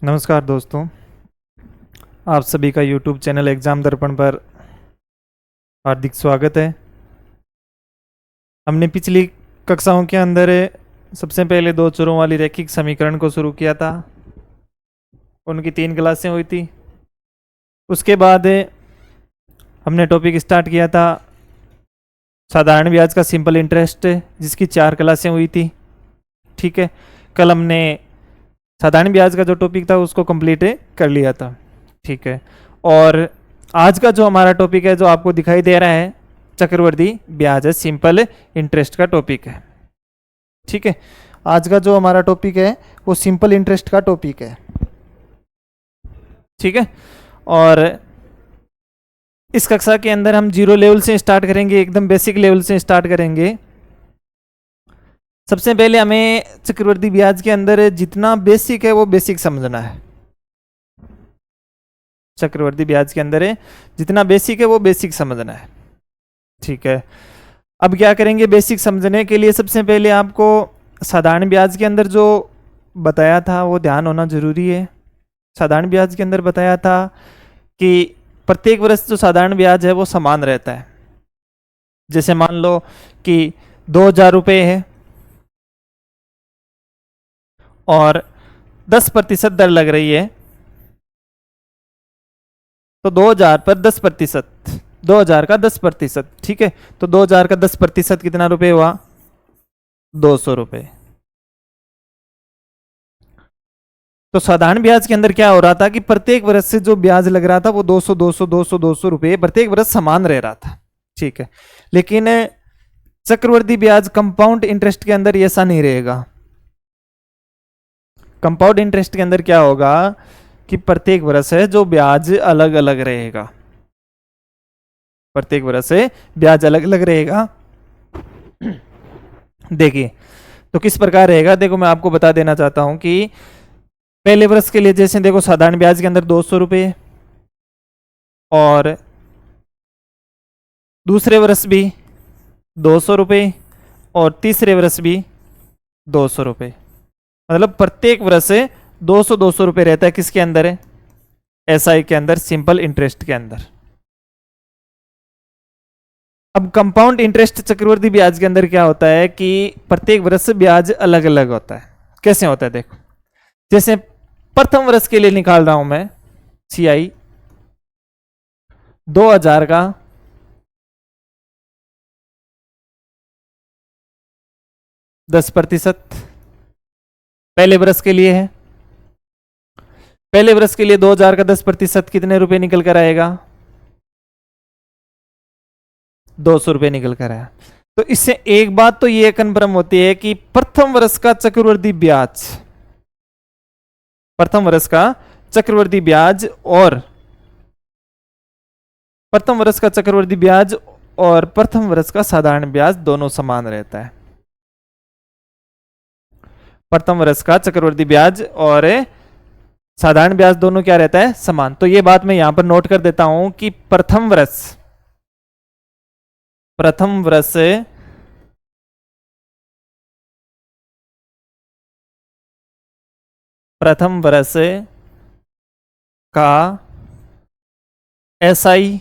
नमस्कार दोस्तों, आप सभी का YouTube चैनल एग्ज़ाम दर्पण पर हार्दिक स्वागत है। हमने पिछली कक्षाओं के अंदर सबसे पहले दो चरों वाली रैखिक समीकरण को शुरू किया था। उनकी 3 क्लासें हुई थी। उसके बाद हमने टॉपिक स्टार्ट किया था साधारण ब्याज का सिंपल इंटरेस्ट, जिसकी 4 क्लासें हुई थी। ठीक है, कल हमने साधारण ब्याज का जो टॉपिक था उसको कंप्लीट कर लिया था। ठीक है, और आज का जो हमारा टॉपिक है, जो आपको दिखाई दे रहा है, चक्रवर्ती ब्याज है, सिंपल इंटरेस्ट का टॉपिक है। ठीक है, आज का जो हमारा टॉपिक है वो सिंपल इंटरेस्ट का टॉपिक है। ठीक है, और इस कक्षा के अंदर हम जीरो लेवल से स्टार्ट करेंगे, एकदम बेसिक लेवल से स्टार्ट करेंगे। सबसे पहले हमें चक्रवर्ती ब्याज के अंदर जितना बेसिक है वो बेसिक समझना है। चक्रवर्ती ब्याज के अंदर जितना बेसिक है वो बेसिक समझना है। ठीक है, अब क्या करेंगे? बेसिक समझने के लिए सबसे पहले आपको साधारण ब्याज के अंदर जो बताया था वो ध्यान होना जरूरी है। साधारण ब्याज के अंदर बताया था कि प्रत्येक वर्ष जो साधारण ब्याज है वो समान रहता है। जैसे मान लो कि 2000 रुपये है और 10% दर लग रही है, तो 2000 पर 10%, 2000 का 10%। ठीक है, तो 2000 का 10% कितना रुपए हुआ? 200 रुपये। तो साधारण ब्याज के अंदर क्या हो रहा था कि प्रत्येक वर्ष से जो ब्याज लग रहा था वो 200 200 200 200 रुपये प्रत्येक वर्ष समान रह रहा था। ठीक है, लेकिन चक्रवर्ती ब्याज कंपाउंड इंटरेस्ट के अंदर ऐसा नहीं रहेगा। कंपाउंड इंटरेस्ट के अंदर क्या होगा कि प्रत्येक वर्ष है जो ब्याज अलग अलग रहेगा। प्रत्येक वर्ष से ब्याज अलग अलग रहेगा। देखिए, तो किस प्रकार रहेगा? देखो, मैं आपको बता देना चाहता हूं कि पहले वर्ष के लिए जैसे देखो साधारण ब्याज के अंदर 200 रुपये, और दूसरे वर्ष भी 200 रुपये, और तीसरे वर्ष भी 200 रुपये। मतलब प्रत्येक वर्ष से 200 200 रुपये रहता है। किसके अंदर है? एसआई के अंदर, सिंपल इंटरेस्ट के अंदर। अब कंपाउंड इंटरेस्ट चक्रवर्ती ब्याज के अंदर क्या होता है कि प्रत्येक वर्ष से ब्याज अलग अलग होता है। कैसे होता है? देखो, जैसे प्रथम वर्ष के लिए निकाल रहा हूं मैं सीआई 2000 का 10% पहले वर्ष के लिए है। पहले वर्ष के लिए 2000 का 10% कितने रुपए निकल कर आएगा? 200 रुपये निकल कर आया। तो इससे एक बात तो ये कन्फर्म होती है कि प्रथम वर्ष का चक्रवर्ती ब्याज, प्रथम वर्ष का चक्रवर्ती ब्याज और प्रथम वर्ष का चक्रवर्ती ब्याज और प्रथम वर्ष का साधारण ब्याज दोनों समान रहता है। प्रथम वर्ष का चक्रवर्ती ब्याज और साधारण ब्याज दोनों क्या रहता है? समान। तो ये बात मैं यहां पर नोट कर देता हूं कि प्रथम वर्ष का एसआई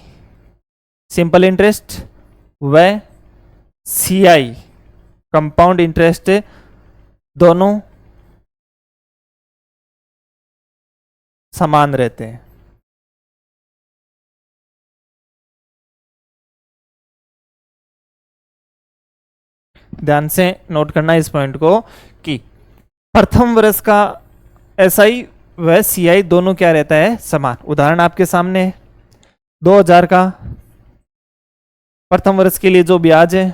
सिंपल इंटरेस्ट व सीआई कंपाउंड इंटरेस्ट दोनों समान रहते हैं। ध्यान से नोट करना इस पॉइंट को कि प्रथम वर्ष का एसआई व सीआई दोनों क्या रहता है? समान। उदाहरण आपके सामने है, 2000 का प्रथम वर्ष के लिए जो ब्याज है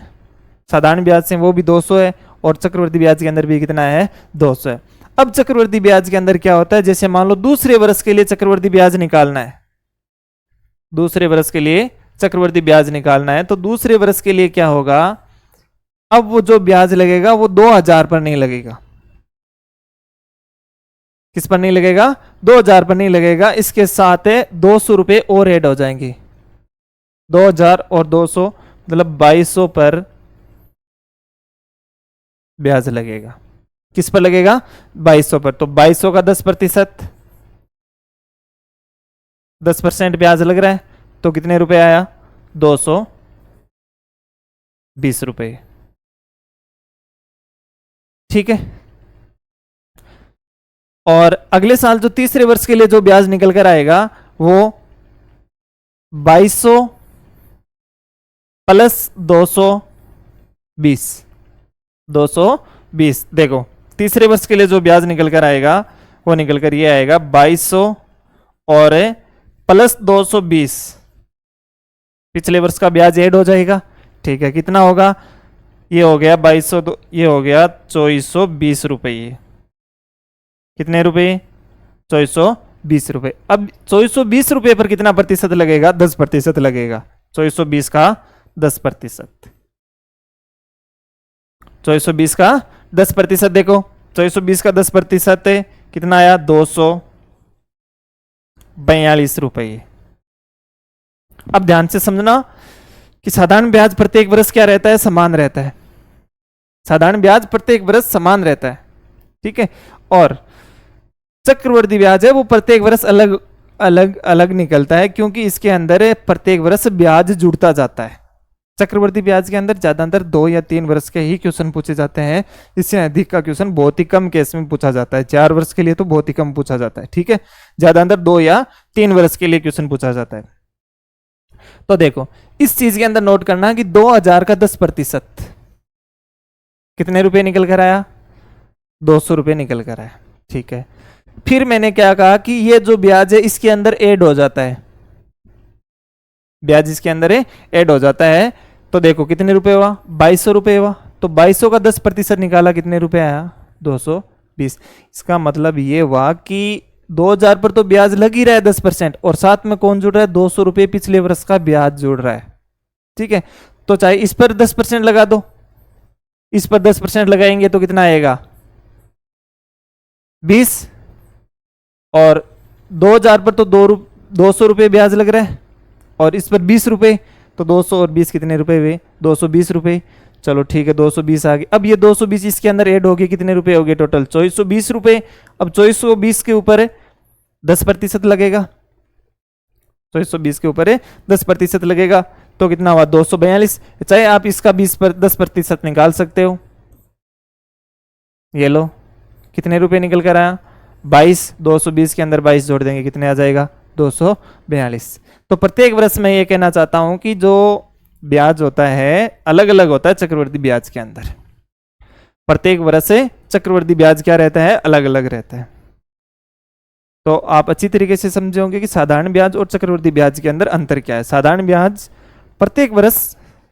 साधारण ब्याज से वो भी 200 है, और चक्रवर्ती ब्याज के अंदर भी कितना है? 200 है। अब चक्रवर्ती ब्याज के अंदर क्या होता है? जैसे मान लो दूसरे वर्ष के लिए चक्रवर्ती ब्याज निकालना है, दूसरे वर्ष के लिए चक्रवर्ती ब्याज निकालना है, तो दूसरे वर्ष के लिए क्या होगा? अब वो जो ब्याज लगेगा वो 2000 पर नहीं लगेगा। किस पर नहीं लगेगा? 2000 पर नहीं लगेगा। इसके साथ 200 रुपये और ऐड हो जाएंगे। 2000 और 200 मतलब 2200 पर ब्याज लगेगा। किस पर लगेगा? 2200 पर। तो 2200 का 10%, 10% ब्याज लग रहा है, तो कितने रुपए आया? 220 रुपए। ठीक है। और अगले साल जो तीसरे वर्ष के लिए जो ब्याज निकल कर आएगा वो 2200 प्लस 220। 220 देखो, तीसरे वर्ष के लिए जो ब्याज निकल कर आएगा वो निकल कर ये आएगा 2200 और प्लस 220। पिछले वर्ष का ब्याज ऐड हो जाएगा। ठीक है, कितना होगा? ये हो गया 2200, ये हो गया 2420 रुपये। कितने रुपए? 2420 रुपये। अब 2420 रुपये पर कितना प्रतिशत लगेगा? 10% लगेगा। 2420 का 10%। 2420 का 10%। देखो 2420 का 10% कितना आया? 242 रुपये। अब ध्यान से समझना कि साधारण ब्याज प्रत्येक वर्ष क्या रहता है? समान रहता है। साधारण ब्याज प्रत्येक वर्ष समान रहता है। ठीक है। और चक्रवर्ती ब्याज है वो प्रत्येक वर्ष अलग अलग अलग निकलता है, क्योंकि इसके अंदर प्रत्येक वर्ष ब्याज जुड़ता जाता है। चक्रवर्ती ब्याज के अंदर ज्यादातर 2 या 3 वर्ष के ही क्वेश्चन पूछे जाते हैं। इससे अधिक का क्वेश्चन बहुत ही कम केस में पूछा जाता है। 4 वर्ष के लिए तो बहुत ही कम पूछा जाता है। ठीक है, ज्यादातर 2 या 3 वर्ष के लिए क्वेश्चन पूछा जाता है। तो देखो इस चीज के अंदर नोट करना कि 2000 का 10% कितने रुपए निकल कर आया? 200 रुपए निकल कर आया। ठीक है, फिर मैंने क्या कहा कि ये जो ब्याज है इसके अंदर ऐड हो जाता है। ब्याज इसके अंदर ऐड हो जाता है। तो देखो कितने रुपए हुआ? 2200 रुपए हुआ। तो 2200 का 10% निकाला, कितने रुपए आया? 220। इसका मतलब ये हुआ कि 2000 पर तो ब्याज लग ही रहा है 10%, और साथ में कौन जुड़ रहा है? 200 रुपए पिछले वर्ष का ब्याज जुड़ रहा है। ठीक है, तो चाहे इस पर 10% लगा दो, इस पर 10% लगाएंगे तो कितना आएगा? 20। और 2000 पर तो 200 रुपए ब्याज लग रहा है, और इस पर 20 रुपए, तो 200 और 20 कितने रुपए हुए? 220 रुपए। चलो ठीक है, 220 आ गए। अब ये 220 इसके अंदर ऐड हो गए, कितने रुपए हो गए टोटल? 2420 रुपए। अब 2420 के ऊपर 10% लगेगा। 2420 के ऊपर 10% लगेगा, तो कितना हुआ? 242। चाहे आप इसका 10% निकाल सकते हो। ये लो, कितने रुपए निकल कर आया? 22। 220 के अंदर 22 जोड़ देंगे, कितने आ जाएगा? 242। तो प्रत्येक वर्ष में ये कहना चाहता हूं कि जो ब्याज होता है अलग अलग होता है चक्रवर्ती ब्याज के अंदर। प्रत्येक वर्ष से चक्रवर्ती ब्याज क्या रहता है? अलग अलग रहता है। तो आप अच्छी तरीके से समझे होंगे कि साधारण ब्याज और चक्रवर्ती ब्याज के अंदर अंतर क्या है। साधारण ब्याज प्रत्येक वर्ष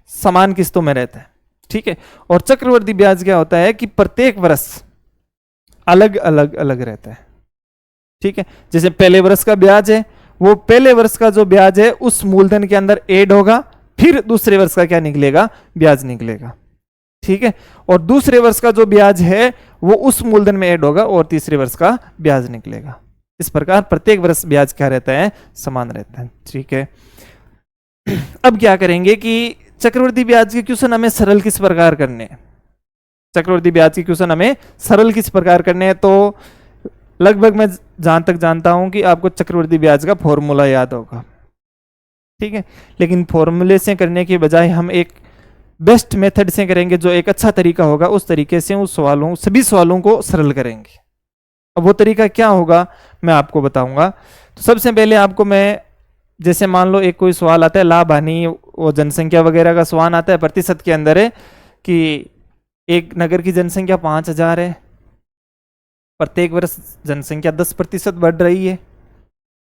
समान किस्तों में रहता है। ठीक है, और चक्रवर्ती ब्याज क्या होता है कि प्रत्येक वर्ष अलग अलग अलग रहता है। ठीक है, जैसे पहले वर्ष का ब्याज है, वो पहले वर्ष का जो ब्याज है उस मूलधन के अंदर ऐड होगा, फिर दूसरे वर्ष का क्या निकलेगा? ब्याज निकलेगा। ठीक है, और दूसरे वर्ष का जो ब्याज है वो उस मूलधन में ऐड होगा, और तीसरे वर्ष का ब्याज निकलेगा। इस प्रकार प्रत्येक वर्ष ब्याज क्या रहता है? समान रहता है। ठीक है, अब क्या करेंगे कि चक्रवर्ती ब्याज के क्वेश्चन हमें सरल किस प्रकार करने हैं? चक्रवर्ती ब्याज के क्वेश्चन हमें सरल किस प्रकार करने हैं? तो लगभग मैं जहां तक जानता हूं कि आपको चक्रवर्ती ब्याज का फॉर्मूला याद होगा। ठीक है, लेकिन फॉर्मूले से करने के बजाय हम एक बेस्ट मेथड से करेंगे, जो एक अच्छा तरीका होगा। उस तरीके से उस सभी सवालों को सरल करेंगे। अब वो तरीका क्या होगा मैं आपको बताऊंगा। तो सबसे पहले आपको मैं, जैसे मान लो एक कोई सवाल आता है लाभ हानि वो जनसंख्या वगैरह का सवाल आता है, प्रतिशत के अंदर है कि एक नगर की जनसंख्या 5000 है, प्रत्येक वर्ष जनसंख्या 10% बढ़ रही है,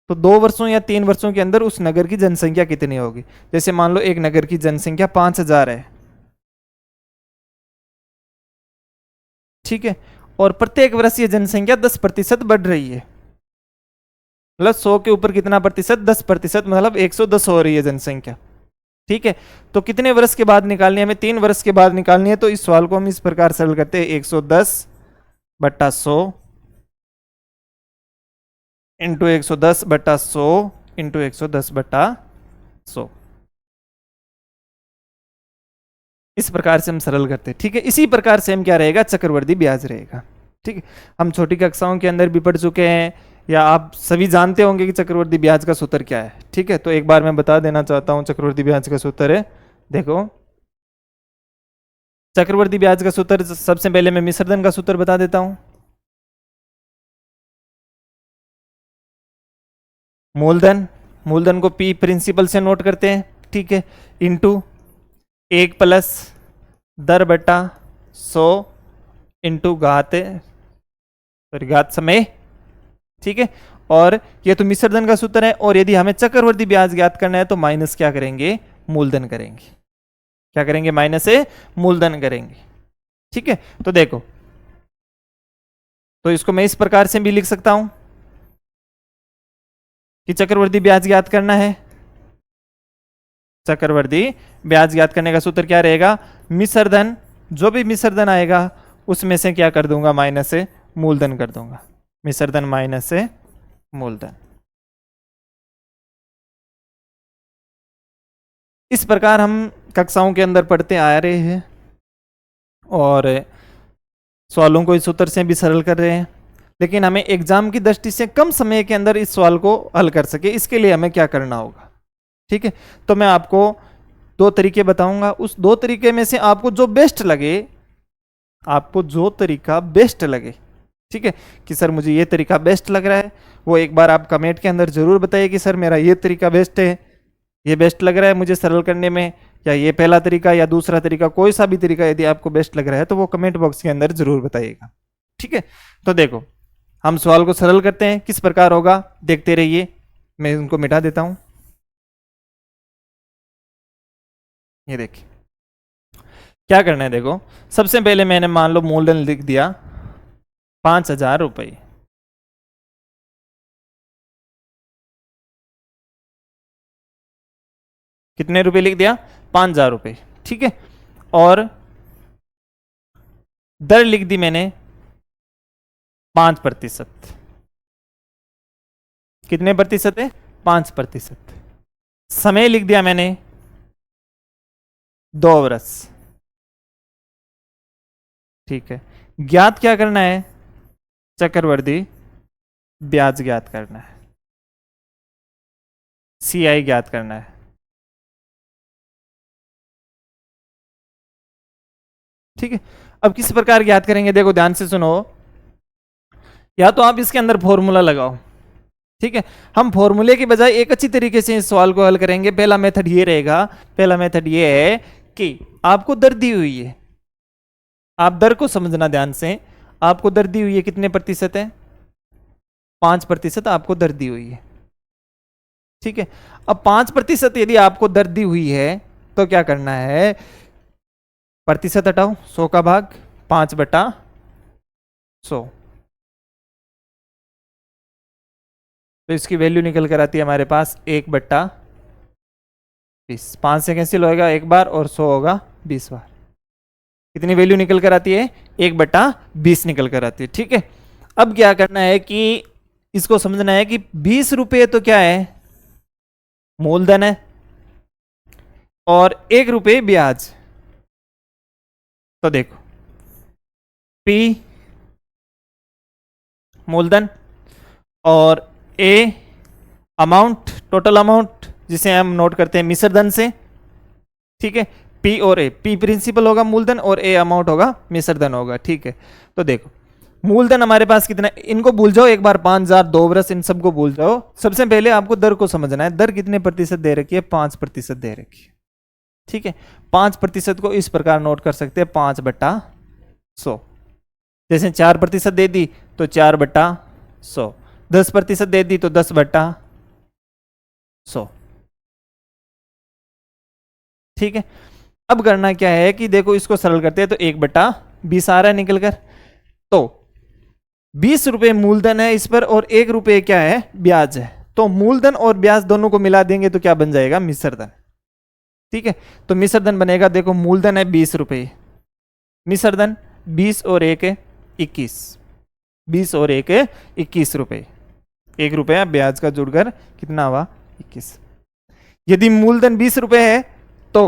तो 2 वर्षों या 3 वर्षों के अंदर उस नगर की जनसंख्या कितनी होगी? जैसे मान लो एक नगर की जनसंख्या 5000 है। ठीक है, और प्रत्येक वर्ष ये जनसंख्या 10% बढ़ रही है। मतलब 100 के ऊपर कितना प्रतिशत? 10%, मतलब 110 हो रही है जनसंख्या। ठीक है, तो कितने वर्ष के बाद निकालनी है? हमें 3 वर्ष के बाद निकालनी है। तो इस सवाल को हम इस प्रकार सरल करते हैं, 110/100 इंटू 110/100 इंटू 110/100। इस प्रकार से हम सरल करते हैं। ठीक है, इसी प्रकार से हम क्या रहेगा? चक्रवर्ती ब्याज रहेगा। ठीक है, हम छोटी कक्षाओं के अंदर भी पढ़ चुके हैं, या आप सभी जानते होंगे कि चक्रवर्ती ब्याज का सूत्र क्या है। ठीक है, तो एक बार मैं बता देना चाहता हूं चक्रवर्ती ब्याज का सूत्र है। देखो, चक्रवर्ती ब्याज का सूत्र, सबसे पहले मैं मिश्रधन का सूत्र बता देता हूं। मूलधन, मूलधन को पी प्रिंसिपल से नोट करते हैं। ठीक है, इंटू 1 प्लस दर बटा 100 इंटू घात, सॉरी घात समय। ठीक है, और ये तो मिश्रधन का सूत्र है, और यदि हमें चक्रवर्ती ब्याज ज्ञात करना है तो माइनस क्या करेंगे, मूलधन करेंगे। क्या करेंगे, माइनस से मूलधन करेंगे। ठीक है, तो देखो, तो इसको मैं इस प्रकार से भी लिख सकता हूं कि चक्रवर्ती ब्याज ज्ञात करना है। चक्रवर्ती ब्याज ज्ञात करने का सूत्र क्या रहेगा, मिश्रधन, जो भी मिश्रधन आएगा उसमें से क्या कर दूंगा, माइनस से मूलधन कर दूंगा। मिश्रधन माइनस से मूलधन। इस प्रकार हम कक्षाओं के अंदर पढ़ते आ रहे हैं और सवालों को इस सूत्र से भी सरल कर रहे हैं, लेकिन हमें एग्जाम की दृष्टि से कम समय के अंदर इस सवाल को हल कर सके, इसके लिए हमें क्या करना होगा। ठीक है, तो मैं आपको 2 तरीके बताऊंगा, उस 2 तरीके में से आपको जो बेस्ट लगे, आपको जो तरीका बेस्ट लगे, ठीक है, कि सर मुझे ये तरीका बेस्ट लग रहा है, वो एक बार आप कमेंट के अंदर जरूर बताइए कि सर मेरा ये तरीका बेस्ट है, ये बेस्ट लग रहा है मुझे सरल करने में, या ये पहला तरीका या दूसरा तरीका, कोई सा भी तरीका यदि आपको बेस्ट लग रहा है तो वो कमेंट बॉक्स के अंदर जरूर बताइएगा। ठीक है, तो देखो हम सवाल को सरल करते हैं, किस प्रकार होगा देखते रहिए। मैं उनको मिटा देता हूं, ये देखिए क्या करना है। देखो, सबसे पहले मैंने मान लो मूलधन लिख दिया 5,000 रुपये। कितने रुपए लिख दिया, 5,000 रुपये। ठीक है, और दर लिख दी मैंने 5%। कितने प्रतिशत है, 5%। समय लिख दिया मैंने 2 वर्ष। ठीक है, ज्ञात क्या करना है, चक्रवर्ती ब्याज ज्ञात करना है, CI ज्ञात करना है। ठीक है, अब किस प्रकार ज्ञात करेंगे, देखो ध्यान से सुनो, या तो आप इसके अंदर फॉर्मूला लगाओ। ठीक है, हम फॉर्मूले की बजाय एक अच्छी तरीके से इस सवाल को हल करेंगे। पहला मेथड ये रहेगा, पहला मेथड ये है कि आपको दर दी हुई है, आप दर को समझना ध्यान से, आपको दर दी हुई है, कितने प्रतिशत है, 5% आपको दर दी हुई है। ठीक है, अब 5% यदि आपको दर दी हुई है तो क्या करना है, प्रतिशत हटाओ, 100 का भाग 5/100, तो इसकी वैल्यू निकल कर आती है हमारे पास 1/20। 5 से कैंसिल होगा 1 बार और 100 होगा 20 बार। कितनी वैल्यू निकल कर आती है, 1/20 निकल कर आती है। ठीक है, अब क्या करना है कि इसको समझना है कि 20 रुपये तो क्या है, मूलधन है, और 1 रुपये ब्याज। तो देखो, P मूलधन और A अमाउंट, टोटल अमाउंट, जिसे हम नोट करते हैं मिश्रधन से। ठीक है, P और A, P प्रिंसिपल होगा मूलधन और A अमाउंट होगा मिश्रधन होगा। ठीक है, तो देखो मूलधन हमारे पास कितना, इनको भूल जाओ एक बार, 5,000, 2 वर्ष, इन सबको भूल जाओ। सबसे पहले आपको दर को समझना है, दर कितने प्रतिशत दे रखी है, 5% दे रखी है। ठीक है, 5% को इस प्रकार नोट कर सकते हैं, 5/100। जैसे 4% दे दी तो 4/100, 10% दे दी तो 10/100। ठीक है, अब करना क्या है कि देखो इसको सरल करते हैं तो 1/20 आ रहा है निकल कर, तो 20 रुपये मूलधन है इस पर और 1 रुपये क्या है, ब्याज है। तो मूलधन और ब्याज दोनों को मिला देंगे तो क्या बन जाएगा, मिश्रधन। ठीक है, तो मिश्रधन बनेगा, देखो मूलधन है 20 रुपये, मिश्रधन 20 और 1 है 21, 20 और 1 है 21 रुपये, 1 रुपया ब्याज का जुड़कर कितना हुआ, 21। यदि मूलधन 20 रुपये है तो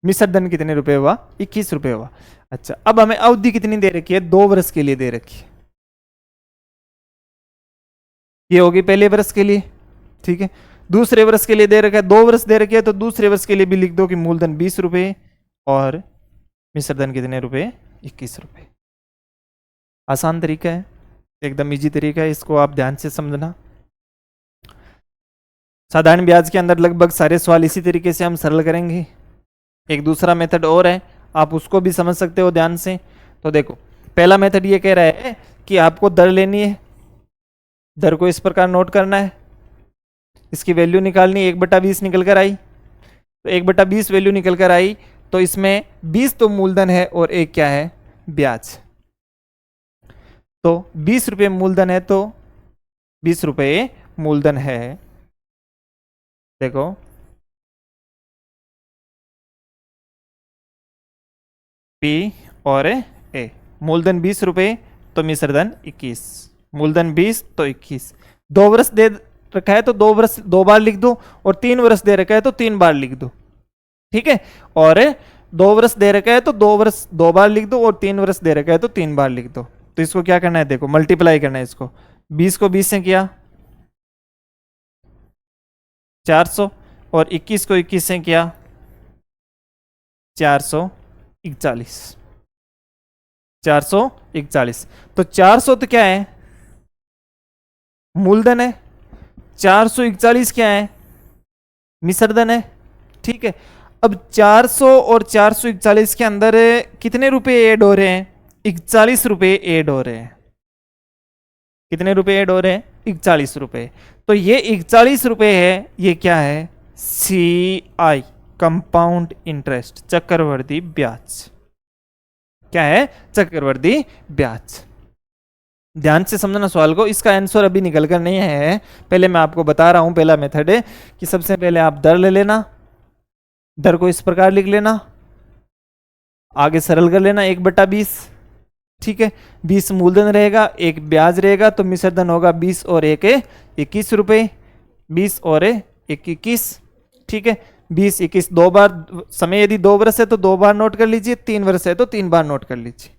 मिश्रधन कितने रुपए हुआ, 21 रुपये हुआ। अच्छा, अब हमें अवधि कितनी दे रखी है, 2 वर्ष के लिए दे रखी है। ये होगी पहले वर्ष के लिए, ठीक है। दूसरे वर्ष के लिए दे रखा है, 2 वर्ष दे रखे हैं, तो दूसरे वर्ष के लिए भी लिख दो कि मूलधन 20 रुपए और मिश्रधन कितने रुपए, 21 रुपए। आसान तरीका है, एकदम इजी तरीका है, इसको आप ध्यान से समझना। साधारण ब्याज के अंदर लगभग सारे सवाल इसी तरीके से हम सरल करेंगे। एक दूसरा मेथड और है, आप उसको भी समझ सकते हो ध्यान से। तो देखो, पहला मेथड ये कह रहा है कि आपको दर लेनी है, दर को इस प्रकार नोट करना है, इसकी वैल्यू निकालनी, 1/20 निकल कर आई, तो 1/20 वैल्यू निकल कर आई, तो इसमें 20 तो मूलधन है और एक क्या है, ब्याज। तो 20 रुपये मूलधन है, तो 20 रुपये मूलधन है। देखो पी और ए, मूलधन 20 रुपये तो मिश्रधन 21, मूलधन 20 तो 21। 2 वर्ष दे रखा है तो 2 वर्ष 2 बार लिख दो, और 3 वर्ष दे रखा है तो 3 बार लिख दो, ठीक है। और 2 वर्ष दे रखा है तो 2 वर्ष 2 बार लिख दो, और 3 वर्ष दे रखा है तो 3 बार लिख दो। तो इसको क्या करना है, देखो मल्टीप्लाई करना है इसको, 20 को 20 से किया 400, और 21 को 21 से किया 441, 441। तो 400 तो क्या है, मूलधन है, 441 क्या है, मिश्रधन है, ठीक है। अब 400 और 441 के अंदर कितने रुपए ऐड हो रहे हैं, 41 रुपए ऐड हो रहे हैं। कितने रुपए ऐड हो रहे हैं, 41 रुपए। तो ये 41 रुपए है, ये क्या है, CI, कंपाउंड इंटरेस्ट, चक्रवर्ती ब्याज। क्या है, चक्रवर्ती ब्याज। ध्यान से समझना सवाल को, इसका आंसर अभी निकल कर नहीं है, पहले मैं आपको बता रहा हूं। पहला मेथड है कि सबसे पहले आप दर ले लेना, दर को इस प्रकार लिख लेना, आगे सरल कर लेना, 1/20, ठीक है। 20 मूलधन रहेगा, एक ब्याज रहेगा, तो मिश्रधन होगा 20 और 1 21 रुपए, 20 और 1 21, ठीक है। 20 21 2 बार, समय यदि 2 वर्ष है तो 2 बार नोट कर लीजिए, 3 वर्ष है तो 3 बार नोट कर लीजिए,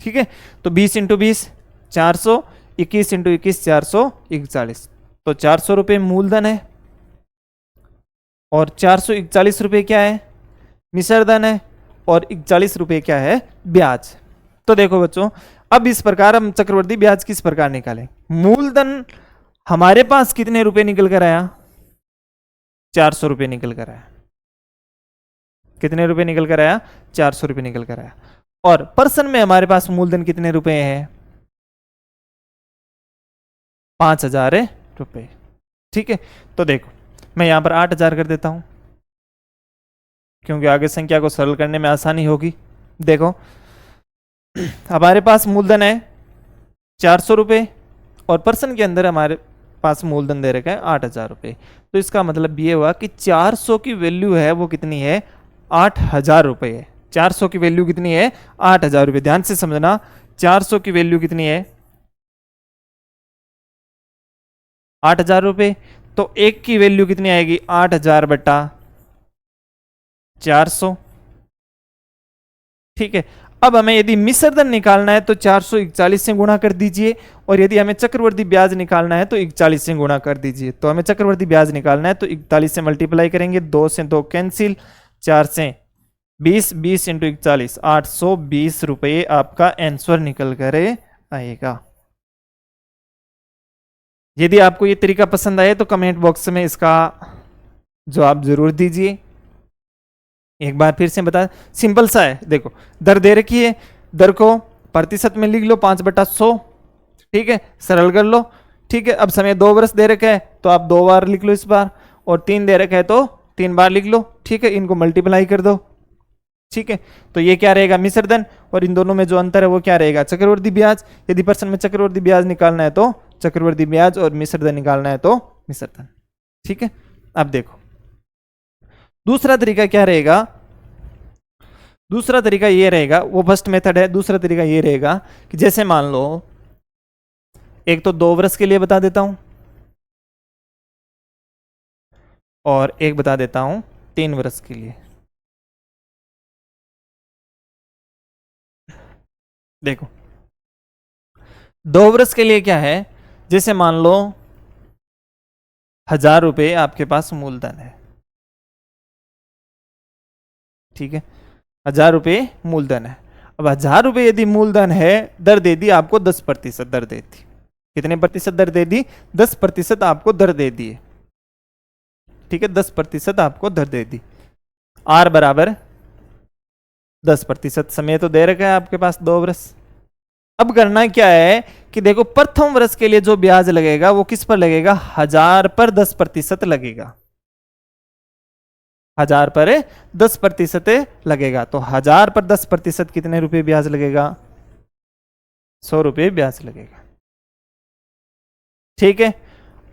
ठीक है। तो 20 × 20 400, 21 × 21 441, तो 400 रुपये मूलधन है, और 441 रुपये क्या है, मिश्रधन है, और 41 रुपये क्या है, ब्याज। तो देखो बच्चों, अब इस प्रकार हम चक्रवर्ती ब्याज किस प्रकार निकालें। मूलधन हमारे पास कितने रुपए निकल कर आया, 400 रुपये निकल कर आया। कितने रुपए निकल कर आया, 400 रुपये निकल कर आया। और पर्सन में हमारे पास मूलधन कितने रुपए है, 5000 रुपये, ठीक है। तो देखो, मैं यहां पर 8000 कर देता हूं, क्योंकि आगे संख्या को सरल करने में आसानी होगी। देखो, हमारे पास मूलधन है 400 रुपये, और पर्सन के अंदर हमारे पास मूलधन दे रखा है 8000 रुपये। तो इसका मतलब ये हुआ कि 400 की वैल्यू है वो कितनी है, 8000 रुपये है। 400 की वैल्यू कितनी है, 8000 रुपये। ध्यान से समझना, 400 की वैल्यू कितनी है, 8000 रुपये। तो एक की वैल्यू कितनी आएगी, 8000/400, ठीक है। अब हमें यदि मिश्रधन निकालना है तो 441 से गुणा कर दीजिए, और यदि हमें चक्रवर्ती ब्याज निकालना है तो 41 से गुणा कर दीजिए। तो हमें चक्रवर्ती ब्याज निकालना है तो 41 से मल्टीप्लाई करेंगे, 2 से 2 कैंसिल, 4 से 20, 20 × 41 820 रुपये आपका आंसर निकल कर आएगा। यदि आपको ये तरीका पसंद आए तो कमेंट बॉक्स में इसका जवाब जरूर दीजिए। एक बार फिर से बता, सिंपल सा है। देखो, दर दे रखी है, दर को प्रतिशत में लिख लो 5/100, ठीक है, सरल कर लो, ठीक है। अब समय 2 वर्ष दे रखा है तो आप 2 बार लिख लो इस बार, और 3 दे रखा है तो 3 बार लिख लो, ठीक है। इनको मल्टीप्लाई कर दो, ठीक है। तो ये क्या रहेगा, मिश्रधन, और इन दोनों में जो अंतर है वो क्या रहेगा, चक्रवर्ती ब्याज। यदि पर्सन में चक्रवर्ती ब्याज निकालना है तो चक्रवर्ती ब्याज, और मिश्रधन निकालना है तो मिश्रधन, ठीक है। अब देखो, दूसरा तरीका क्या रहेगा, दूसरा तरीका ये रहेगा, वो फर्स्ट मेथड है। दूसरा तरीका ये रहेगा कि जैसे मान लो, एक तो 2 वर्ष के लिए बता देता हूं, और एक बता देता हूं 3 वर्ष के लिए। देखो, 2 वर्ष के लिए क्या है, जैसे मान लो 1000 रुपये आपके पास मूलधन है, ठीक है, 1000 रुपये मूलधन है। अब 1000 रुपये यदि मूलधन है, दर दे दी आपको 10% दर दे दी। कितने प्रतिशत दर दे दी? 10% आपको दर दे दी है, ठीक है, 10% आपको दर दे दी। आर बराबर 10%, समय तो दे रखा है आपके पास 2 वर्ष। अब करना क्या है कि देखो, प्रथम वर्ष के लिए जो ब्याज लगेगा वो किस पर लगेगा? 1000 पर 10% लगेगा, 1000 पर 10% लगेगा। तो 1000 पर 10% कितने रुपए ब्याज लगेगा? 100 रुपये ब्याज लगेगा, ठीक है।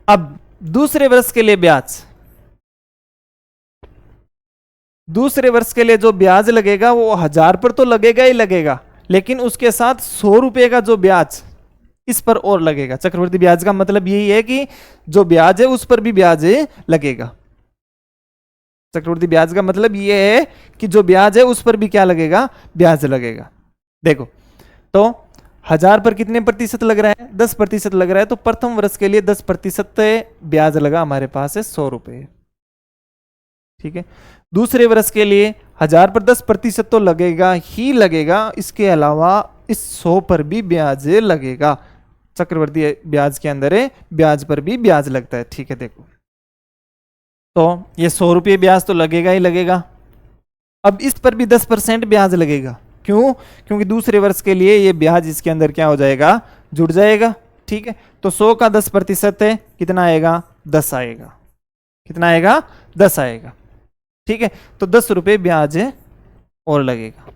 अब दूसरे वर्ष के लिए ब्याज, दूसरे वर्ष के लिए जो ब्याज लगेगा वो 1000 पर तो लगेगा ही लगेगा, लेकिन उसके साथ 100 रुपये का जो ब्याज इस पर और लगेगा। चक्रवृद्धि ब्याज का मतलब यही है कि जो ब्याज है उस पर भी ब्याज लगेगा। चक्रवृद्धि ब्याज का मतलब ये है कि जो ब्याज है उस पर भी क्या लगेगा? ब्याज लगेगा। देखो, तो 1000 पर कितने प्रतिशत लग रहा है? 10% लग रहा है। तो प्रथम वर्ष के लिए 10% ब्याज लगा हमारे पास है 100 रुपये, ठीक है। दूसरे वर्ष के लिए 1000 पर 10% तो लगेगा ही लगेगा, इसके अलावा इस 100 पर भी ब्याज लगेगा। चक्रवृद्धि ब्याज के अंदर है ब्याज पर भी ब्याज लगता है, ठीक है। देखो, तो ये 100 रुपये ब्याज तो लगेगा ही लगेगा। अब इस पर भी 10% ब्याज लगेगा। क्यों? क्योंकि दूसरे वर्ष के लिए ये ब्याज इसके अंदर क्या हो जाएगा? जुड़ जाएगा, ठीक है। तो 100 का 10% है, कितना आएगा? 10 आएगा। कितना आएगा? 10 आएगा, ठीक है। तो 10 रुपये ब्याज और लगेगा।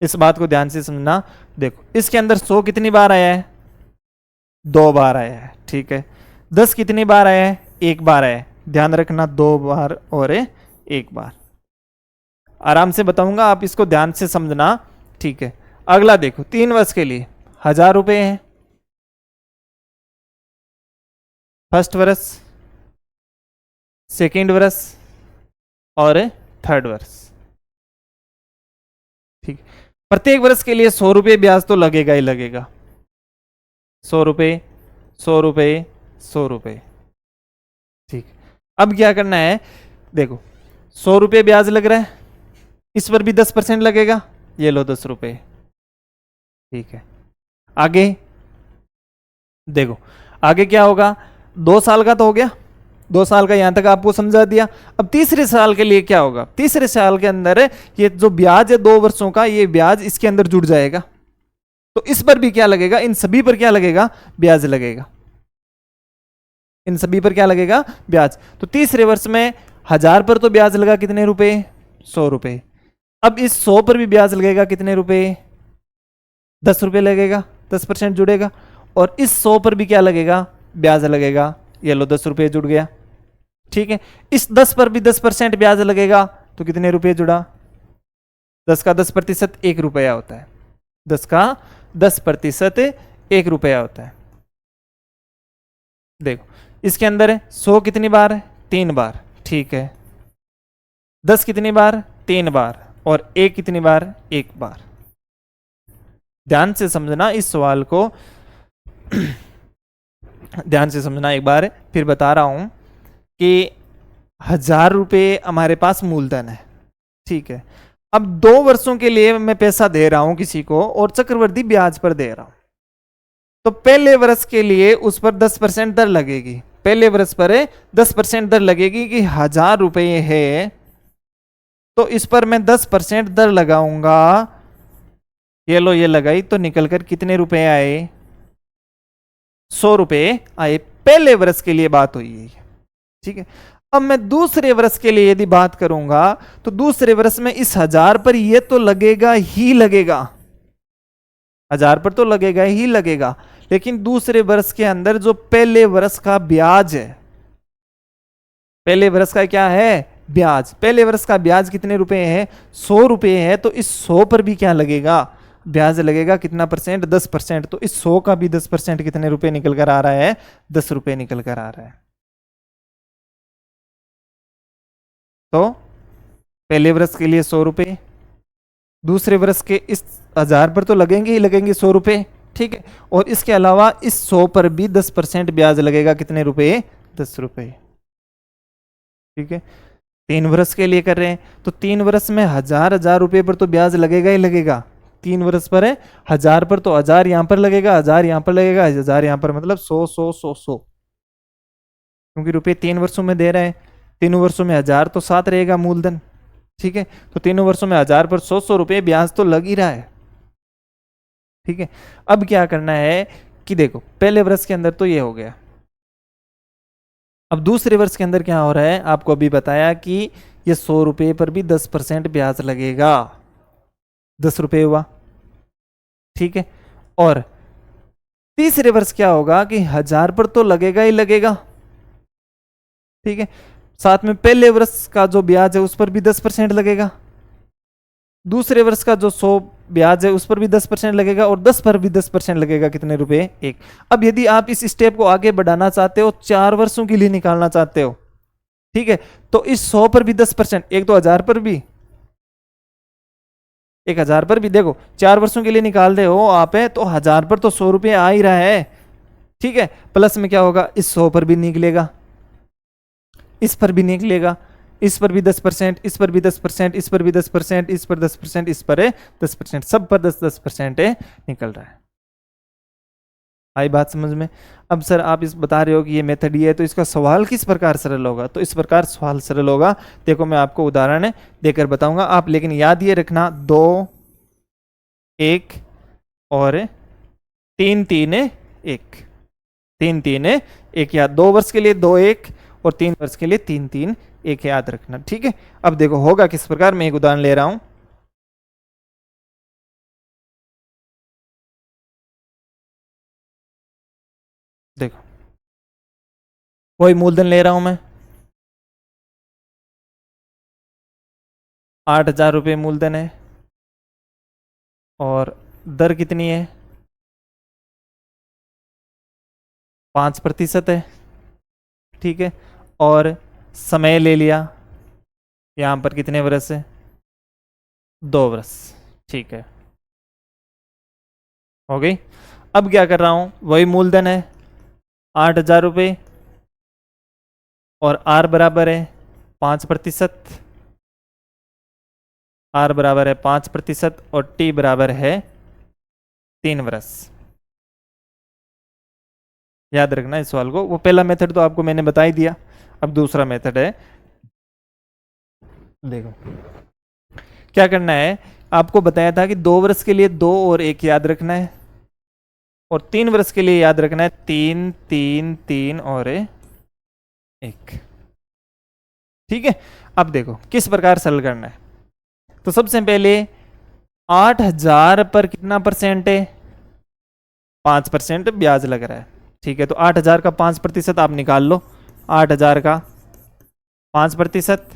इस बात को ध्यान से समझना। देखो, इसके अंदर 100 कितनी बार आया है? 2 बार आया है, ठीक है। 10 कितनी बार आया है? 1 बार आया है। ध्यान रखना, 2 बार और 1 बार। आराम से बताऊंगा, आप इसको ध्यान से समझना, ठीक है। अगला देखो, 3 वर्ष के लिए 1000 रुपये है। फर्स्ट वर्ष, सेकेंड वर्ष और थर्ड वर्ष, ठीक। प्रत्येक वर्ष के लिए 100 रुपये ब्याज तो लगेगा ही लगेगा। 100 रुपये, 100 रुपये, 100 रुपये, ठीक। अब क्या करना है? देखो, 100 रुपये ब्याज लग रहा है, इस पर भी 10% लगेगा। ये लो 10 रुपये, ठीक है। आगे देखो, आगे क्या होगा? 2 साल का तो हो गया, 2 साल का यहां तक आपको समझा दिया। अब तीसरे साल के लिए क्या होगा? तीसरे साल के अंदर ये जो ब्याज है 2 वर्षों का, ये ब्याज इसके अंदर जुड़ जाएगा। तो इस पर भी क्या लगेगा? इन सभी पर क्या लगेगा? ब्याज लगेगा। इन सभी पर क्या लगेगा? ब्याज। तो तीसरे वर्ष में 1000 पर तो ब्याज लगा कितने रुपए? 100 रुपए। अब इस 100 पर भी ब्याज लगेगा कितने रुपए? 10 रुपए लगेगा, 10% जुड़ेगा। और इस 100 पर भी क्या लगेगा? ब्याज लगेगा। ये लो 10 रुपये जुड़ गया, ठीक है। इस 10 पर भी 10% ब्याज लगेगा, तो कितने रुपए जुड़ा? 10 का 10% 1 रुपया होता है। 10 का 10% 1 रुपया होता है। देखो, इसके अंदर है 100 कितनी बार है? 3 बार, ठीक है। 10 कितनी बार? 3 बार। और 1 कितनी बार? 1 बार। ध्यान से समझना इस सवाल को ध्यान से समझना। एक बार फिर बता रहा हूं कि 1000 रुपये हमारे पास मूलधन है, ठीक है। अब 2 वर्षों के लिए मैं पैसा दे रहा हूं किसी को, और चक्रवृद्धि ब्याज पर दे रहा हूं। तो पहले वर्ष के लिए उस पर 10% दर लगेगी। पहले वर्ष पर 10% दर लगेगी कि 1000 रुपये है, तो इस पर मैं 10% दर लगाऊंगा। ये लो, ये लगाई, तो निकलकर कितने रुपए आए? 100 रुपये आए। पहले वर्ष के लिए बात हुई है, ठीक है। अब मैं दूसरे वर्ष के लिए यदि बात करूंगा, तो दूसरे वर्ष में इस 1000 पर ये तो लगेगा ही लगेगा, 1000 पर तो लगेगा ही लगेगा। लेकिन दूसरे वर्ष के अंदर जो पहले वर्ष का ब्याज है, पहले वर्ष का क्या है? ब्याज। पहले वर्ष का ब्याज कितने रुपए है? 100 रुपये है। तो इस 100 पर भी क्या लगेगा? ब्याज लगेगा। कितना परसेंट? 10%। तो इस 100 का भी 10% कितने रुपए निकल कर आ रहा है? 10 रुपये निकल कर आ रहा है। तो पहले वर्ष के लिए 100 रुपये, दूसरे वर्ष के इस 1000 पर तो लगेंगे ही लगेंगे 100 रुपये, ठीक है। और इसके अलावा इस 100 पर भी 10% ब्याज लगेगा, कितने रुपए? 10 रुपए। ठीक है, 3 वर्ष के लिए कर रहे हैं तो 3 वर्ष में 1000 रुपए पर तो ब्याज लगेगा ही लगेगा। 3 वर्ष पर है, 1000 पर तो 1000 यहां पर लगेगा, 1000 यहां पर लगेगा, 1000 यहां पर, मतलब 100 100 100 100, क्योंकि रुपए 3 वर्षों में दे रहे हैं। 3 वर्षों में 1000 तो 7 रहेगा मूलधन। ठीक है, तो 3 वर्षों में 1000 पर 100 रुपए ब्याज तो लग ही रहा है। ठीक है, अब क्या करना है कि देखो, पहले वर्ष के अंदर तो ये हो गया। अब दूसरे वर्ष के अंदर क्या हो रहा है, आपको अभी बताया कि ये 100 रुपए पर भी 10% ब्याज लगेगा, 10 रुपए हुआ। ठीक है, और तीसरे वर्ष क्या होगा कि 1000 पर तो लगेगा ही लगेगा। ठीक है, साथ में पहले वर्ष का जो ब्याज है उस पर भी 10% लगेगा, दूसरे वर्ष का जो 100 ब्याज है उस पर भी 10% लगेगा, और 10 पर भी 10% लगेगा, कितने रुपए? 1। अब यदि आप इस स्टेप को आगे बढ़ाना चाहते हो, 4 वर्षों के लिए निकालना चाहते हो, ठीक है, तो इस 100 पर भी 10%, एक तो 1000 पर भी, 1000 पर भी, देखो 4 वर्षों के लिए निकाल रहे हो आप है, तो 1000 पर तो 100 रुपये आ ही रहा है। ठीक है, प्लस में क्या होगा, इस 100 पर भी निकलेगा, इस पर भी निकलेगा, इस पर भी 10%, इस पर भी 10%, इस पर भी 10%, इस पर 10%, इस पर 10%, सब पर 10% निकल रहा है। आई बात समझ में? अब सर आप इस बता रहे हो कि ये मेथड ये है, तो इसका सवाल किस प्रकार सरल होगा? तो इस प्रकार सवाल सरल होगा, देखो मैं आपको उदाहरण देकर बताऊंगा आप, लेकिन याद ये रखना 2 1 और 3 3 1, 3 3 1, या 2 वर्ष के लिए 2 1 और 3 वर्ष के लिए 3 3 1 याद रखना। ठीक है, अब देखो होगा किस प्रकार, मैं एक उदाहरण ले रहा हूं। देखो वही मूलधन ले रहा हूं मैं, 8000 रुपये मूलधन है, और दर कितनी है? 5% है। ठीक है, और समय ले लिया, यहां पर कितने वर्ष है? 2 वर्ष। ठीक है, हो गई। अब क्या कर रहा हूं, वही मूलधन है 8000 रुपये, और आर बराबर है 5%, आर बराबर है 5%, और टी बराबर है 3 वर्ष। याद रखना इस सवाल को, वो पहला मेथड तो आपको मैंने बता ही दिया। अब दूसरा मेथड है, देखो क्या करना है, आपको बताया था कि 2 वर्ष के लिए 2 और 1 याद रखना है, और 3 वर्ष के लिए याद रखना है 3 3 3 और 1। ठीक है, अब देखो किस प्रकार सरल करना है। तो सबसे पहले 8000 पर कितना परसेंट है? 5% ब्याज लग रहा है। ठीक है, तो 8000 का 5% आप निकाल लो, 8000 का 5%,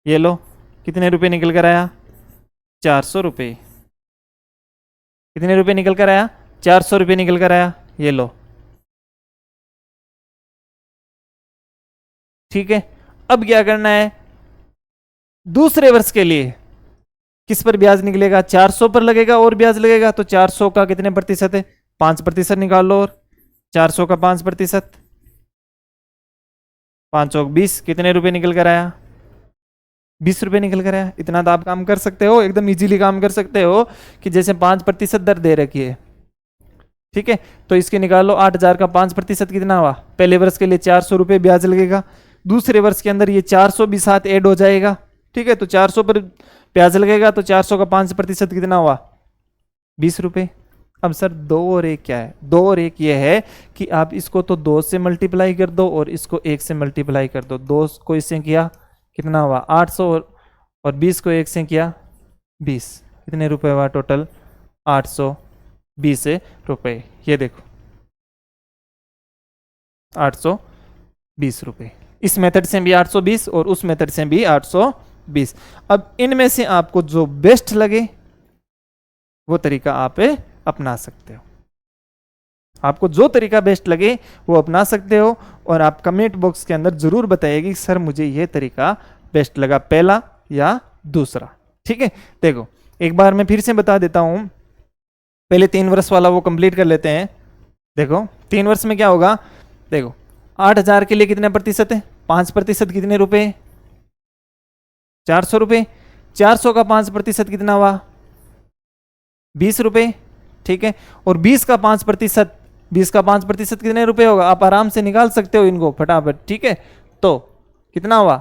ये लो, कितने रुपए निकल कर आया? 400 रुपये। कितने रुपए निकल कर आया? 400 रुपये निकल कर आया, ये लो। ठीक है, अब क्या करना है, दूसरे वर्ष के लिए किस पर ब्याज निकलेगा? 400 पर लगेगा और ब्याज लगेगा, तो 400 का कितने प्रतिशत है? 5% निकाल लो, और 400 का 5%, 5 और 20, कितने रुपए निकल कर आया? 20 रुपए निकल कर आया। इतना तो आप काम कर सकते हो, एकदम इजीली काम कर सकते हो, कि जैसे 5% दर दे रखी है। ठीक है, तो इसके निकाल लो, 8000 का 5% कितना हुआ? पहले वर्ष के लिए 400 रुपये ब्याज लगेगा, दूसरे वर्ष के अंदर ये 400 भी साथ ऐड हो जाएगा। ठीक है, तो 400 पर ब्याज लगेगा, तो 400 का 5% कितना हुआ? 20 रुपये। अब सर 2 और 1 क्या है? 2 और 1 ये है कि आप इसको तो 2 से मल्टीप्लाई कर दो, और इसको 1 से मल्टीप्लाई कर दो। 2 को इससे किया, कितना हुआ? 800, और 20 को 1 से किया 20, कितने रुपए हुआ टोटल? 820 रुपये। ये देखो 820 रुपये। इस मेथड से भी 820 और उस मेथड से भी 820। अब इनमें से आपको जो बेस्ट लगे वो तरीका आप अपना सकते हो। आपको जो तरीका बेस्ट लगे वो अपना सकते हो, और आप कमेंट बॉक्स के अंदर जरूर बताइएगा कि सर मुझे ये तरीका बेस्ट लगा, पहला या दूसरा। ठीक है, देखो एक बार मैं फिर से बता देता हूं पहले 3 वर्ष वाला वो कंप्लीट कर लेते हैं। देखो 3 वर्ष में क्या होगा, देखो 8,000 के लिए कितने प्रतिशत है, 5% कितने रुपए, 400 रुपये। 400 का 5% कितना हुआ, 20 रुपये। ठीक है, और 20 का 5%, 20 का 5% कितने रुपए होगा, आप आराम से निकाल सकते हो इनको फटाफट। ठीक है, तो कितना हुआ,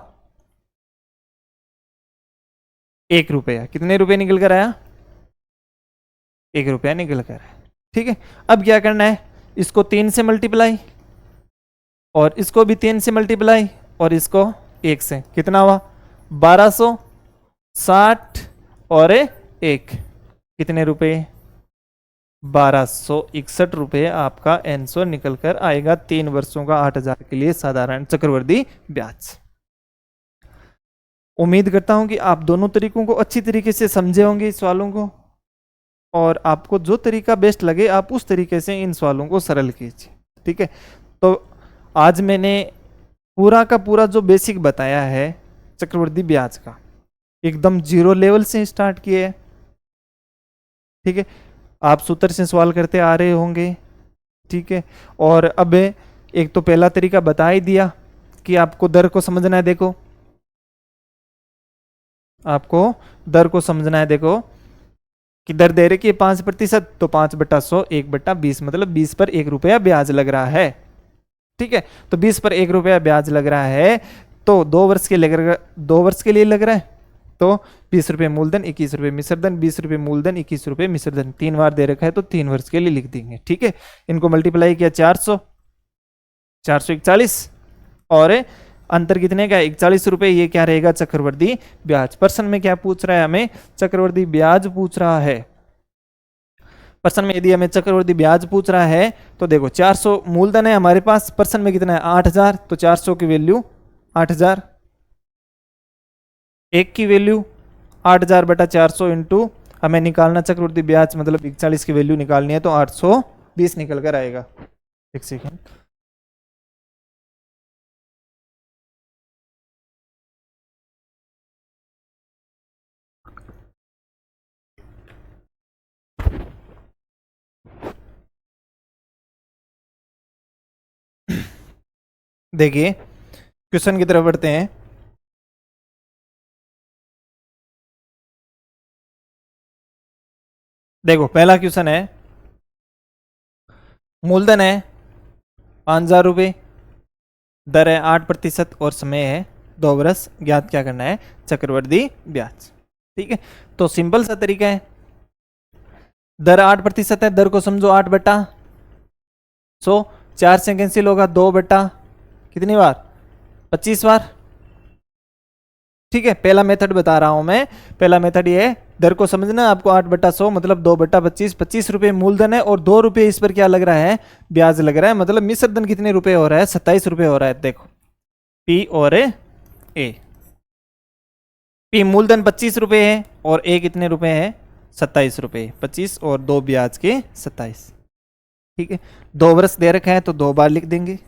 1 रुपया। कितने रुपए निकल कर आया, 1 रुपया निकल कर आया। ठीक है, अब क्या करना है, इसको 3 से मल्टीप्लाई, और इसको भी 3 से मल्टीप्लाई, और इसको 1 से, कितना हुआ 1260 और 1 कितने रुपए, 1261 रुपये आपका आंसर निकल कर आएगा 3 वर्षों का 8,000 के लिए साधारण चक्रवर्ती ब्याज। उम्मीद करता हूं कि आप दोनों तरीकों को अच्छी तरीके से समझे होंगे इस सवालों को, और आपको जो तरीका बेस्ट लगे आप उस तरीके से इन सवालों को सरल कीजिए। ठीक है, तो आज मैंने पूरा का पूरा जो बेसिक बताया है चक्रवर्ती ब्याज का, एकदम 0 लेवल से स्टार्ट किए। ठीक है, आप सूत्र से सवाल करते आ रहे होंगे। ठीक है, और अब एक तो पहला तरीका बता ही दिया कि आपको दर को समझना है। देखो आपको दर को समझना है, देखो कि दर दे रही है 5%, तो 5/100 1/20, मतलब 20 पर 1 रुपया ब्याज लग रहा है। ठीक है, तो 20 पर 1 रुपया ब्याज लग रहा है, तो 2 वर्ष के लिए 2 वर्ष के लिए लग रहा है, तो 20 रुपये मूलधन 21 रुपये मिश्रधन, 20 रुपये मूलधन 21 रुपये मिश्रधन, 3 बार दे रखा है तो 3 वर्ष के लिए लिख देंगे। ठीक है, इनको मल्टीप्लाई किया 400, 441, और अंतर कितने का, 41 रुपये। ये क्या रहेगा, चक्रवर्ती ब्याज। प्रश्न में क्या पूछ रहा है, हमें चक्रवर्ती ब्याज पूछ रहा है। प्रश्न में यदि हमें चक्रवर्ती ब्याज पूछ रहा है तो देखो 400 मूलधन है हमारे पास, प्रश्न में कितना है 8,000, तो 400 की वैल्यू 8,000, 1 की वैल्यू 8,000/400 इंटू हमें निकालना चक्रवर्ती ब्याज, मतलब 41 की वैल्यू निकालनी है, तो 820 निकल कर आएगा। एक सेकेंड, देखिए क्वेश्चन की तरफ बढ़ते हैं। देखो पहला क्वेश्चन है, मूलधन है 5,000 रुपये, दर है 8% और समय है 2 वर्ष, ज्ञात क्या करना है, चक्रवर्ती ब्याज। ठीक है, तो सिंपल सा तरीका है, दर 8% है, दर को समझो 8/100, 4 से कैंसिल होगा, 2 कितनी बार, 25 बार। ठीक है, पहला मेथड बता रहा हूं मैं, पहला मेथड ये है, दर को समझना आपको, 8/100 मतलब 2/25, 25 रुपये मूलधन है और 2 रुपये इस पर क्या लग रहा है, ब्याज लग रहा है, मतलब मिश्रधन कितने रुपए हो रहा है, 27 रुपये हो रहा है। देखो पी और ए, पी मूलधन 25 रुपये है और ए कितने रुपए है, 27 रुपये, 25 और 2 ब्याज के 27। ठीक है, 2 वर्ष दे रखा है तो 2 बार लिख देंगे,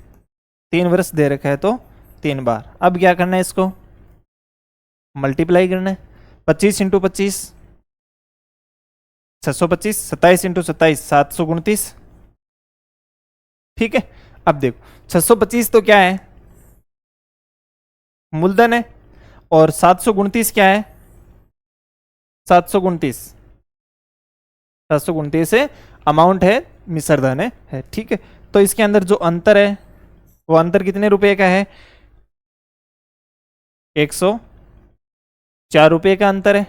3 वर्ष दे रखा है तो 3 बार। अब क्या करना है, इसको मल्टीप्लाई करना है, 25 इंटू 25 625, 27 इंटू 27 729। ठीक है, अब देखो 625 तो क्या है, मूलधन है, और 729 क्या है, 729, 729 है अमाउंट है, मिश्रधन है। ठीक है, तो इसके अंदर जो अंतर है वो अंतर कितने रुपए का है, 104 रुपये का अंतर है।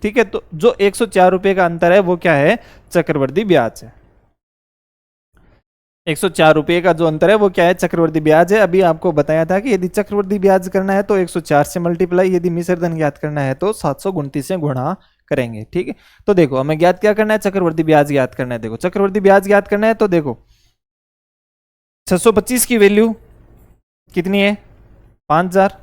ठीक है, तो जो 104 रुपये का अंतर है वो क्या है, चक्रवर्ती ब्याज है। 104 रुपये का जो अंतर है वो क्या है, चक्रवर्ती ब्याज है। अभी आपको बताया था कि यदि चक्रवर्ती ब्याज करना है तो 104 से मल्टीप्लाई, यदि मिश्रधन ज्ञात करना है तो 729 से गुणा करेंगे। ठीक है, तो देखो हमें ज्ञात क्या करना है, चक्रवर्ती ब्याज ज्ञात करना है। देखो चक्रवर्ती ब्याज ज्ञात करना है तो देखो 625 की वैल्यू कितनी है, 5,000,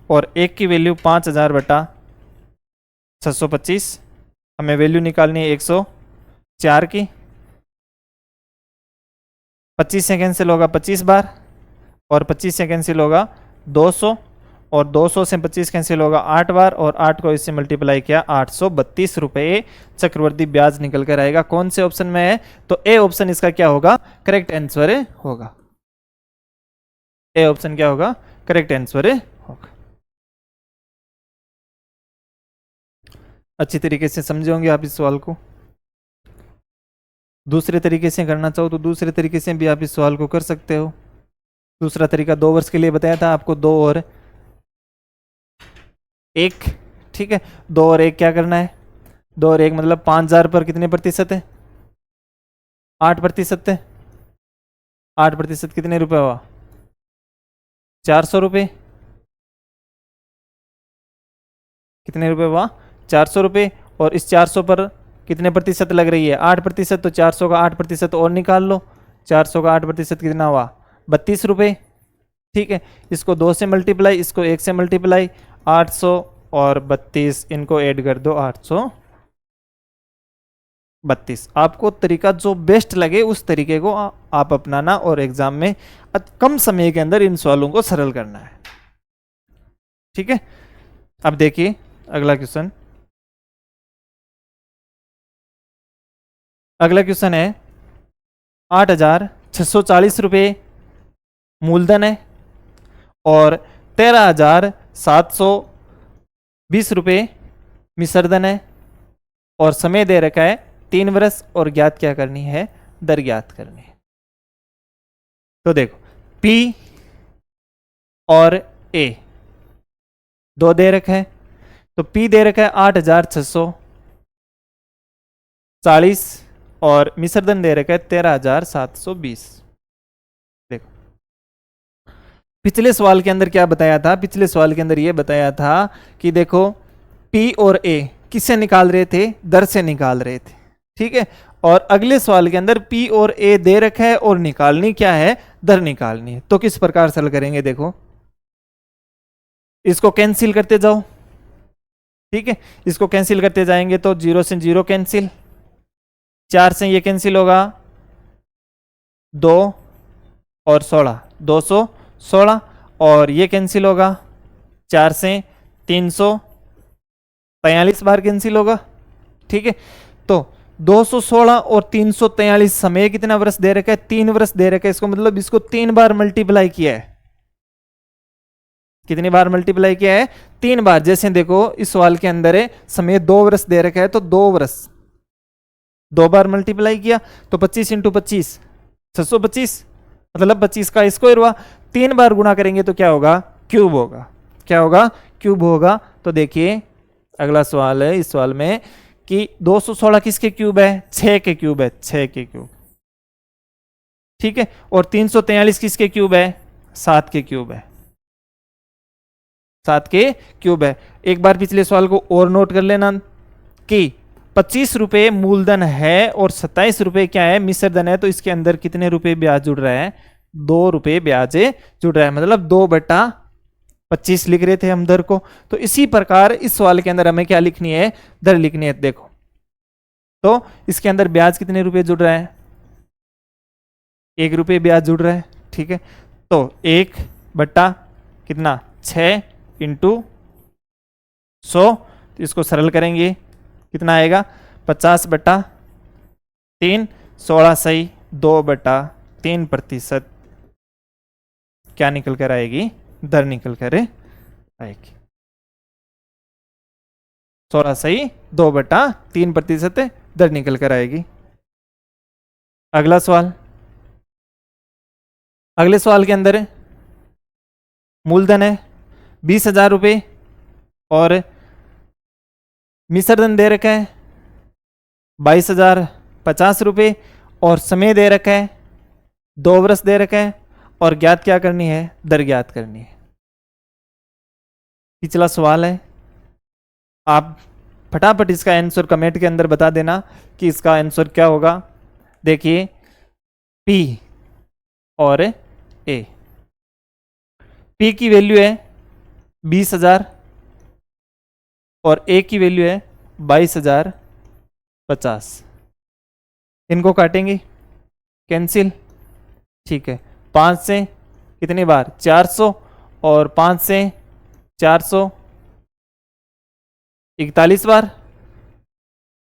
और 1 की वैल्यू 5,000/625, हमें वैल्यू निकालनी है 104 की, 25 से कैंसिल होगा 25 बार, और 25 से कैंसिल होगा 200, और 200 से 25 कैंसिल होगा 8 बार, और 8 को इससे मल्टीप्लाई किया 832 रुपए चक्रवर्ती ब्याज निकल कर आएगा। कौन से ऑप्शन में है? तो ए ऑप्शन इसका क्या होगा? करेक्ट आंसर होगा। ए ऑप्शन क्या होगा? करेक्ट आंसर होगा। अच्छी तरीके से समझे होंगे आप इस सवाल को। दूसरे तरीके से करना चाहो तो दूसरे तरीके से भी आप इस सवाल को कर सकते हो। दूसरा तरीका 2 वर्ष के लिए बताया था आपको, 2 और 1, ठीक है। 2 और 1 क्या करना है? 2 और 1 मतलब 5000 पर कितने प्रतिशत है? 8% है। 8% कितने रुपए हुआ? 400 रुपये। कितने रुपए हुआ? 400 रुपये। और इस 400 पर कितने प्रतिशत लग रही है? 8%। तो 400 का 8% और निकाल लो। 400 का 8% कितना हुआ? 32 रुपये, ठीक है। इसको 2 से मल्टीप्लाई, इसको 1 से मल्टीप्लाई, 800 और 32 इनको ऐड कर दो, 832। आपको तरीका जो बेस्ट लगे उस तरीके को आप अपनाना और एग्जाम में कम समय के अंदर इन सवालों को सरल करना है, ठीक है। अब देखिए अगला क्वेश्चन। अगला क्वेश्चन है 8,640 रुपये मूलधन है और 13,720 रुपये मिश्रधन है, और समय दे रखा है 3 वर्ष, और ज्ञात क्या करनी है? दर ज्ञात करनी है। तो देखो P और A दो दे रखा है। तो P दे रखा है 8,640 और मिश्रधन दे रखा है 13,720। देखो पिछले सवाल के अंदर क्या बताया था? पिछले सवाल के अंदर यह बताया था कि देखो P और A किससे निकाल रहे थे? दर से निकाल रहे थे, ठीक है। और अगले सवाल के अंदर P और A दे रखा है और निकालनी क्या है? दर निकालनी है। तो किस प्रकार से हल करेंगे? देखो इसको कैंसिल करते जाओ, ठीक है। इसको कैंसिल करते जाएंगे तो 0 से 0 कैंसिल, 4 से ये कैंसिल होगा, 2 और 16, 216, और ये कैंसिल होगा 4 से 343 बार कैंसिल होगा, ठीक है। तो 216 और 343 समय कितना वर्ष दे रखा है? 3 वर्ष दे रखा है। इसको मतलब इसको 3 बार मल्टीप्लाई किया है। कितनी बार मल्टीप्लाई किया है? 3 बार। जैसे देखो इस सवाल के अंदर है समय 2 वर्ष दे रखा है, तो 2 वर्ष 2 बार मल्टीप्लाई किया, तो 25 इंटू 25 625, मतलब 25 का स्क्वायर हुआ। 3 बार गुणा करेंगे तो क्या होगा? क्यूब होगा। क्या होगा? क्यूब होगा। तो देखिए अगला सवाल है इस सवाल में कि 216 किसके क्यूब है? 6 के क्यूब है, 6 के क्यूब, ठीक है। और 343 किसके क्यूब है? 7 के क्यूब है, 7 के क्यूब है। एक बार पिछले सवाल को और नोट कर लेना कि 25 रुपये मूलधन है और 27 रुपये क्या है? मिश्रधन है। तो इसके अंदर कितने रुपए ब्याज जुड़ रहा है? 2 रुपये ब्याज जुड़ रहा है, मतलब 2/25 लिख रहे थे हम दर को। तो इसी प्रकार इस सवाल के अंदर हमें क्या लिखनी है? दर लिखनी है। देखो तो इसके अंदर ब्याज कितने रुपए जुड़ रहा है? 1 रुपये ब्याज जुड़ रहा है, ठीक है। तो 1 बट्टा कितना? 6 इंटू 100, तो इसको सरल करेंगे कितना आएगा? 50/3, 16 सही 2/3% क्या निकल कर आएगी? दर निकल कर आएगी। 16 सही 2/3% दर निकल कर आएगी। अगला सवाल। अगले सवाल के अंदर मूलधन है 20,000 रुपये और मिश्रधन दे रखा है 22,050 रुपये, और समय दे रखा है 2 वर्ष दे रखा है, और ज्ञात क्या करनी है? दर ज्ञात करनी है। पिछला सवाल है, आप फटाफट इसका आंसर कमेंट के अंदर बता देना कि इसका आंसर क्या होगा। देखिए P और A, P की वैल्यू है 20,000 और A की वैल्यू है 22,050। इनको काटेंगे, कैंसिल, ठीक है। 5 से कितनी बार? 400, और 5 से 441 बार,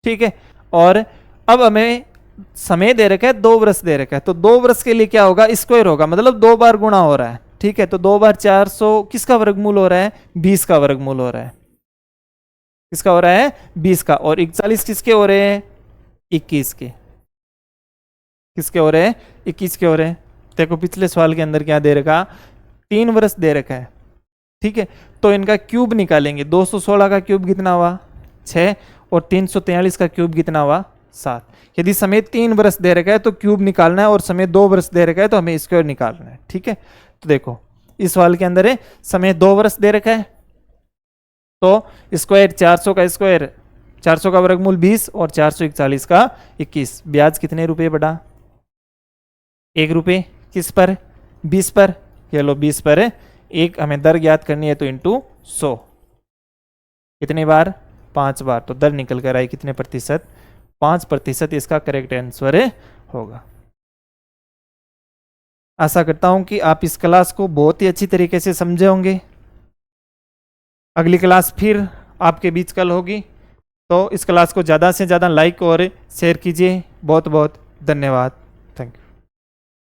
ठीक है। और अब हमें समय दे रखा है 2 वर्ष दे रखा है, तो 2 वर्ष के लिए क्या होगा, स्क्वायर होगा, मतलब 2 बार गुणा हो रहा है, ठीक है। तो 2 बार 400 किसका वर्गमूल हो रहा है, 20 का वर्गमूल हो रहा है, किसका हो रहा है, 20 का। और 41 किसके हो रहे हैं, 21 के, किसके हो रहे हैं, 21 के हो रहे हैं। देखो पिछले सवाल के अंदर क्या दे रखा, 3 वर्ष दे रखा है, ठीक है। तो इनका क्यूब निकालेंगे, 216 का क्यूब कितना हुआ, 6, और 343 का क्यूब कितना हुआ, 7। यदि समय 3 वर्ष दे रखा है तो क्यूब निकालना है, और समय 2 वर्ष दे रखा है तो हमें स्क्वायर निकालना है, ठीक है। तो देखो इस सवाल के अंदर है समय 2 वर्ष दे रखा है, तो स्क्वायर 400 का स्क्वायर, 400 का वर्गमूल 20 और 441 का 21, ब्याज कितने रुपए बढ़ा, 1 रुपये, किस पर, 20 पर, ये लो 20 पर है। एक हमें दर ज्ञात करनी है तो इंटू 100, कितने बार, 5 बार, तो दर निकल कर आई कितने प्रतिशत, 5% इसका करेक्ट आंसर होगा। आशा करता हूं कि आप इस क्लास को बहुत ही अच्छी तरीके से समझे होंगे। अगली क्लास फिर आपके बीच कल होगी, तो इस क्लास को ज़्यादा से ज़्यादा लाइक और शेयर कीजिए। बहुत बहुत धन्यवाद।